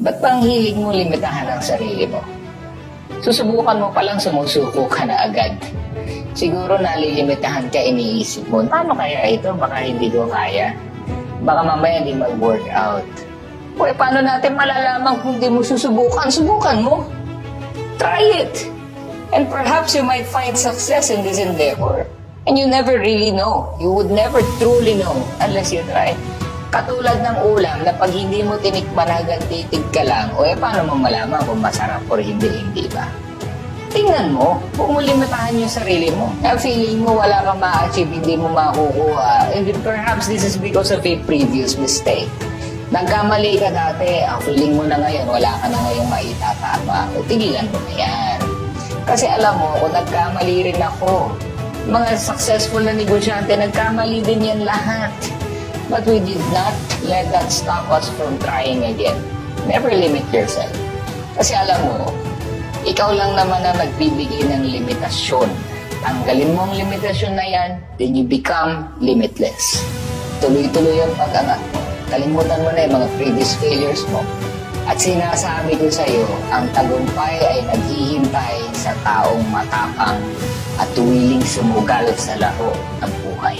Ba't bang hilig mo limitahan ang sarili mo? Susubukan mo palang sumusuko ka na agad. Siguro nalilimitahan ka, iniisip mo, paano kaya ito? Baka hindi ko kaya. Baka mamaya hindi mag-work out. O paano natin malalaman kung hindi mo susubukan? Subukan mo. Try it. And perhaps you might find success in this endeavor. And you never really know. You would never truly know unless you try. Katulad ng ulam na pag hindi mo tinikman hanggang titig ka lang, paano mo malaman kung masarap o hindi ba? Tingnan mo, kung limitahan yung sarili mo. Na feeling mo wala kang ma-achieve, hindi mo makukuha. And perhaps this is because of a previous mistake. Nagkamali ka dati, ang feeling mo na ngayon, wala ka na ngayong maitatama. Tigilan mo na yan. Kasi alam mo, kung nagkamali rin ako, mga successful na negosyante, nagkamali din yan lahat. But we did not let that stop us from trying again. Never limit yourself. Kasi alam mo, ikaw lang naman na nagbibigay ng limitasyon. Tanggalin mo ang limitasyon na yan, then you become limitless. Tuloy-tuloy ang pag-angat mo. Kalimutan mo na yung mga previous failures mo. At sinasabi ko sa iyo, ang tagumpay ay naghihintay sa taong matapang at willing sumugal sa laro ng buhay.